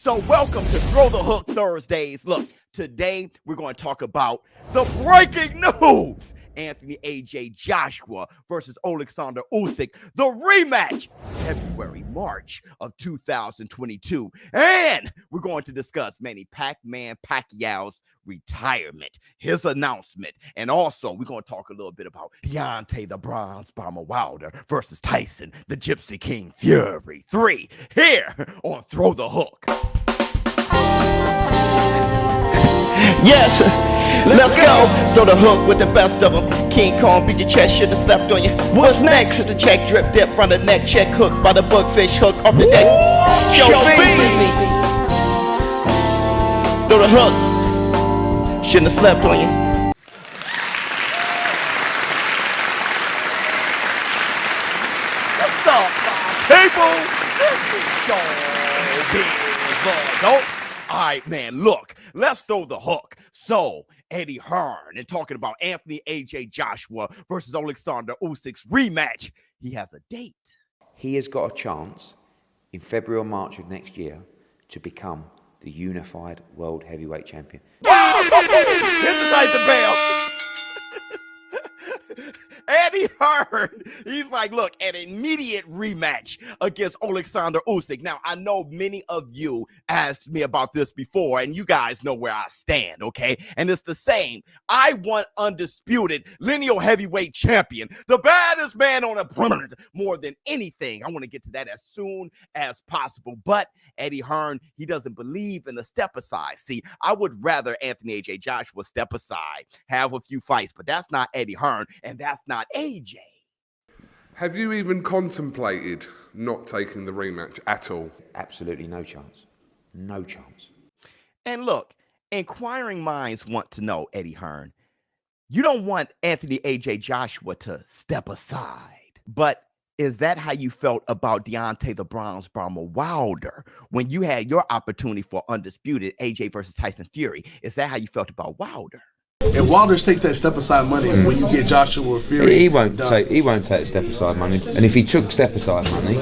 So welcome to Throw the Hook Thursdays. Look, today we're going to talk about the breaking news. Anthony AJ Joshua versus Alexander Usyk, the rematch, February, March of 2022. And we're going to discuss Manny Pacquiao's retirement, his announcement, and also we're going to talk a little bit about Deontay the Bronze Bomber Wilder versus Tyson, the Gypsy King Fury 3, here on Throw the Hook. Yes, let's go. Throw the hook with the best of them. King Kong beat your chest, should have slept on you. What's next? The check drip dip, run the neck, check hook by the bugfish hook off the deck. ShowBizz. Throw the hook. Shouldn't have slept on you. What's up, people? This is ShowBizz. All right, man, look, let's throw the hook. So, Eddie Hearn, and talking about Anthony AJ Joshua versus Alexander Usyk's rematch. He has a date. He has got a chance in February or March of next year to become the unified world heavyweight champion. Hit the Tyson bell. Eddie Hearn, he's like, look, an immediate rematch against Alexander Usyk. Now, I know many of you asked me about this before, and you guys know where I stand, okay? And it's the same. I want undisputed lineal heavyweight champion, the baddest man on the planet, more than anything. I want to get to that as soon as possible. But Eddie Hearn, he doesn't believe in the step aside. See, I would rather Anthony AJ Joshua step aside, have a few fights, but that's not Eddie Hearn, and that's not AJ. Have you even contemplated not taking the rematch at all? Absolutely no chance. No chance. And look, inquiring minds want to know, Eddie Hearn, you don't want Anthony AJ Joshua to step aside, but is that how you felt about Deontay the Bronze Bomber Wilder when you had your opportunity for undisputed AJ versus Tyson Fury? Is that how you felt about Wilder? And Wilder's take that step aside money when you get Joshua or Fury. He won't take step aside money. And if he took step aside money,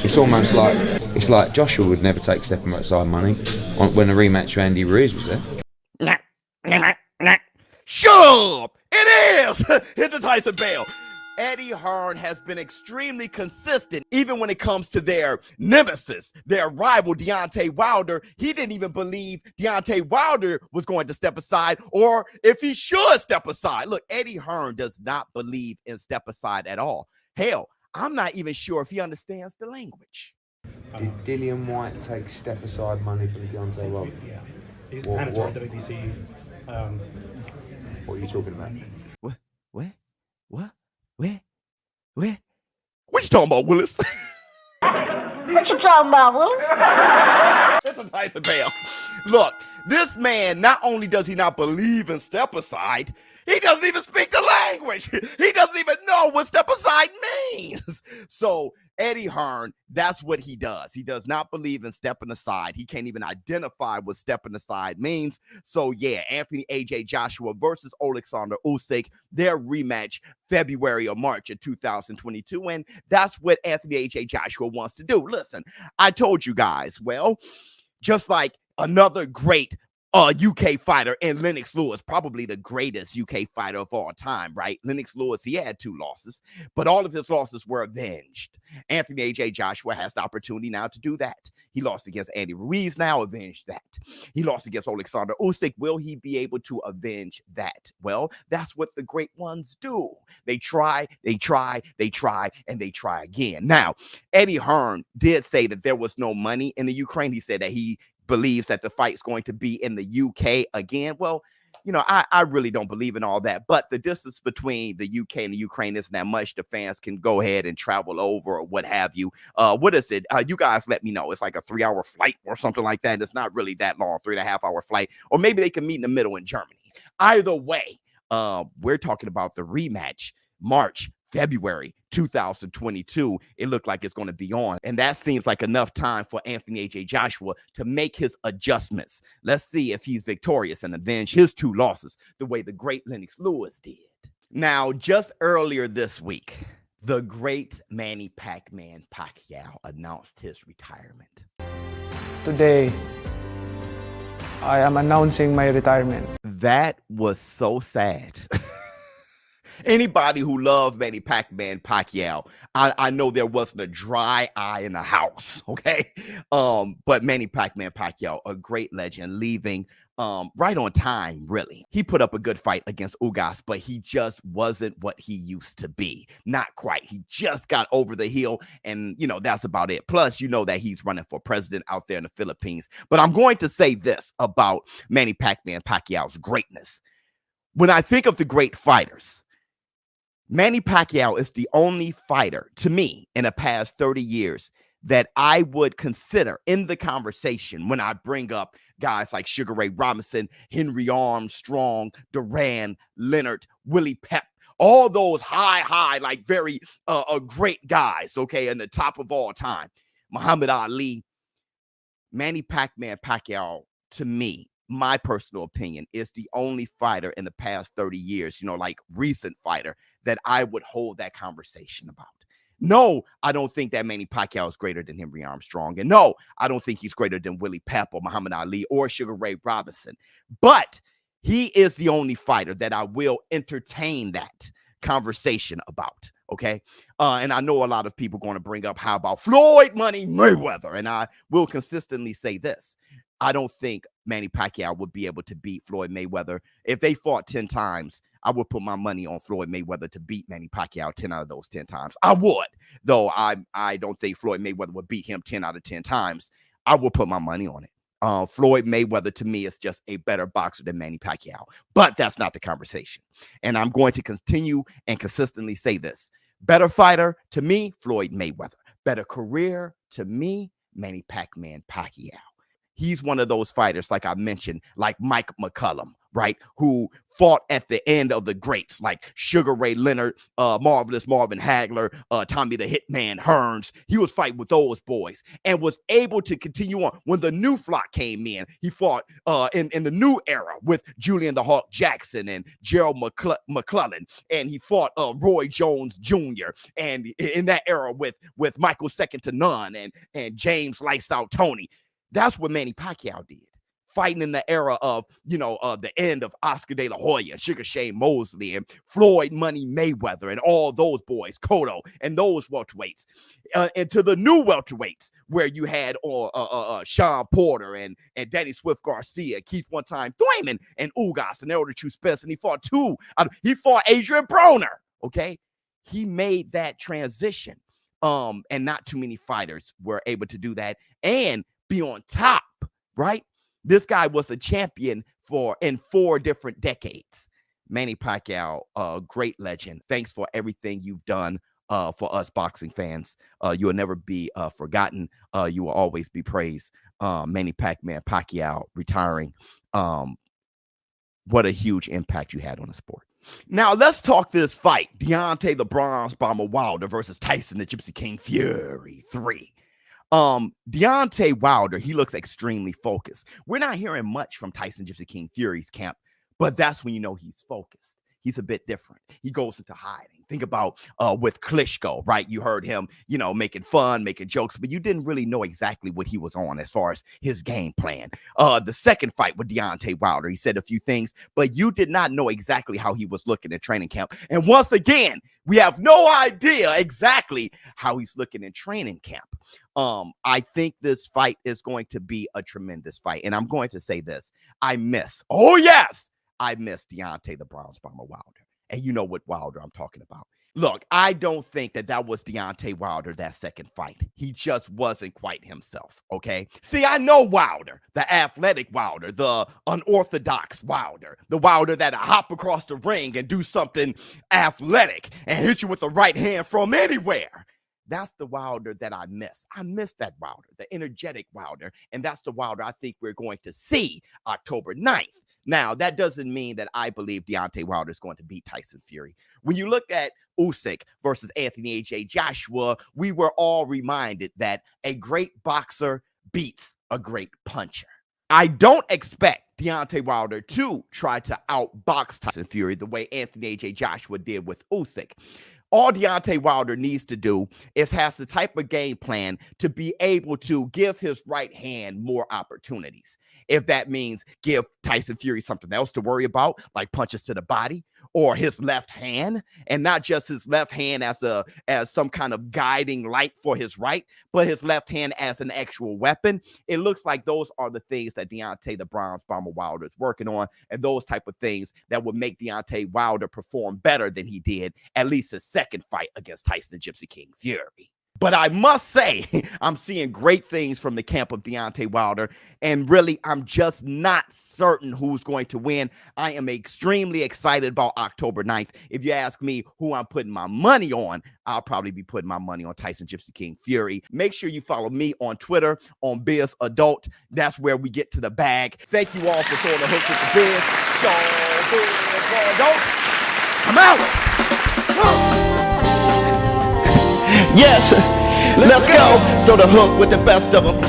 it's almost like Joshua would never take step aside money when the rematch with Andy Ruiz was there. Shut up! It is! Hit the Tyson bell. Eddie Hearn has been extremely consistent, even when it comes to their nemesis, their rival, Deontay Wilder. He didn't even believe Deontay Wilder was going to step aside, or if he should step aside. Look, Eddie Hearn does not believe in step aside at all. Hell, I'm not even sure if he understands the language. Did Dillian White take step aside money from Deontay Wilder? Yeah, he's mandatory WBC. What are you talking about? What? What you talking about, Willis? What you talking about, Willis? It's a Tyson bell. Look, this man, not only does he not believe in step aside, he doesn't even speak the language. He doesn't even know what step aside means. So Eddie Hearn, that's what he does. He does not believe in stepping aside. He can't even identify what stepping aside means. So yeah, Anthony AJ Joshua versus Alexander Usyk, their rematch February or March of 2022. And that's what Anthony AJ Joshua wants to do. Listen, I told you guys, well, just like another great UK fighter and Lennox Lewis, probably the greatest UK fighter of all time, right? Lennox Lewis, he had 2 losses, but all of his losses were avenged. Anthony AJ Joshua has the opportunity now to do that. He lost against Andy Ruiz, now avenge that. He lost against Alexander Usyk. Will he be able to avenge that? Well, that's what the great ones do. They try, and they try again. Now, Eddie Hearn did say that there was no money in the Ukraine. He said that he believes that the fight's going to be in the UK again. Well, you know, I really don't believe in all that, but the distance between the UK and the Ukraine isn't that much. The fans can go ahead and travel over or what have you. What is it? You guys let me know. It's like a 3-hour flight or something like that. It's not really that long, 3.5-hour flight, or maybe they can meet in the middle in Germany. Either way, we're talking about the rematch, March, February 2022. It looked like it's going to be on, and that seems like enough time for Anthony AJ Joshua to make his adjustments. Let's see if he's victorious and avenge his 2 losses the way the great Lennox Lewis did. Now, just earlier this week, the great Manny Pacquiao announced his retirement. Today, I am announcing my retirement. That was so sad. Anybody who loved Manny Pacquiao, I know there wasn't a dry eye in the house, okay? But Manny Pacquiao, a great legend, leaving right on time, really. He put up a good fight against Usyk, but he just wasn't what he used to be. Not quite. He just got over the hill, and, you know, that's about it. Plus, you know that he's running for president out there in the Philippines. But I'm going to say this about Manny Pacquiao's greatness. When I think of the great fighters, Manny Pacquiao is the only fighter, to me, in the past 30 years that I would consider in the conversation when I bring up guys like Sugar Ray Robinson, Henry Armstrong, Duran, Leonard, Willie Pep, all those high, like very great guys, okay, in the top of all time. Muhammad Ali, Manny Pacquiao, to me, my personal opinion, is the only fighter in the past 30 years, you know, like recent fighter, that I would hold that conversation about. No, I don't think that Manny Pacquiao is greater than Henry Armstrong. And no, I don't think he's greater than Willie Pep or Muhammad Ali or Sugar Ray Robinson. But he is the only fighter that I will entertain that conversation about, okay? And I know a lot of people going to bring up, how about Floyd Money Mayweather? And I will consistently say this. I don't think Manny Pacquiao would be able to beat Floyd Mayweather. If they fought 10 times, I would put my money on Floyd Mayweather to beat Manny Pacquiao 10 out of those 10 times. I would, though I don't think Floyd Mayweather would beat him 10 out of 10 times. I will put my money on it. Floyd Mayweather, to me, is just a better boxer than Manny Pacquiao. But that's not the conversation. And I'm going to continue and consistently say this. Better fighter, to me, Floyd Mayweather. Better career, to me, Manny Pacquiao. He's one of those fighters, like I mentioned, like Mike McCullum, right, who fought at the end of the greats, like Sugar Ray Leonard, Marvelous Marvin Hagler, Tommy the Hitman Hearns. He was fighting with those boys and was able to continue on. When the new flock came in, he fought in the new era with Julian the Hawk Jackson and Gerald McClellan, and he fought Roy Jones Jr. and in that era with Michael Second to None and James Lights Out Tony. That's what Manny Pacquiao did, fighting in the era of, you know, the end of Oscar De La Hoya, Sugar Shane Mosley, and Floyd Money Mayweather, and all those boys, Cotto, and those welterweights, and to the new welterweights, where you had Sean Porter and Danny Swift Garcia, Keith One Time Thurman, and Ugas, and Elder True Spence, and he fought he fought Adrian Broner, okay? He made that transition, and not too many fighters were able to do that, and be on top, right? This guy was a champion in 4 different decades. Manny Pacquiao, a great legend. Thanks for everything you've done for us boxing fans. You will never be forgotten. You will always be praised. Manny Pacquiao retiring. What a huge impact you had on the sport. Now, let's talk this fight. Deontay the Bronze Bomber Wilder versus Tyson the Gypsy King Fury 3. Deontay Wilder, he looks extremely focused. We're not hearing much from Tyson Gypsy King Fury's camp, but that's when you know he's focused. He's a bit different. He goes into hiding. Think about with Klitschko, right? You heard him, you know, making fun, making jokes, but you didn't really know exactly what he was on as far as his game plan. The second fight with Deontay Wilder, he said a few things, but you did not know exactly how he was looking in training camp. And once again, we have no idea exactly how he's looking in training camp. I think this fight is going to be a tremendous fight. And I'm going to say this. I miss Deontay the Bronze Bomber Wilder. And you know what Wilder I'm talking about. Look, I don't think that was Deontay Wilder, that second fight. He just wasn't quite himself, okay? See, I know Wilder, the athletic Wilder, the unorthodox Wilder, the Wilder that'll hop across the ring and do something athletic and hit you with the right hand from anywhere. That's the Wilder that I miss. I miss that Wilder, the energetic Wilder. And that's the Wilder I think we're going to see October 9th. Now, that doesn't mean that I believe Deontay Wilder is going to beat Tyson Fury. When you look at Usyk versus Anthony A.J. Joshua, we were all reminded that a great boxer beats a great puncher. I don't expect Deontay Wilder to try to outbox Tyson Fury the way Anthony A.J. Joshua did with Usyk. All Deontay Wilder needs to do is has the type of game plan to be able to give his right hand more opportunities. If that means give Tyson Fury something else to worry about, like punches to the body, or his left hand, and not just his left hand as some kind of guiding light for his right, but his left hand as an actual weapon. It looks like those are the things that Deontay the Bronze Bomber Wilder is working on, and those type of things that would make Deontay Wilder perform better than he did at least his second fight against Tyson Gypsy King Fury. But I must say, I'm seeing great things from the camp of Deontay Wilder, and really, I'm just not certain who's going to win. I am extremely excited about October 9th. If you ask me who I'm putting my money on, I'll probably be putting my money on Tyson Gypsy King Fury. Make sure you follow me on Twitter, on Biz Adult. That's where we get to the bag. Thank you all for throwing the hook with the Biz. ShowBizz Adult. I'm out. Yes, let's go. Throw the hook with the best of them.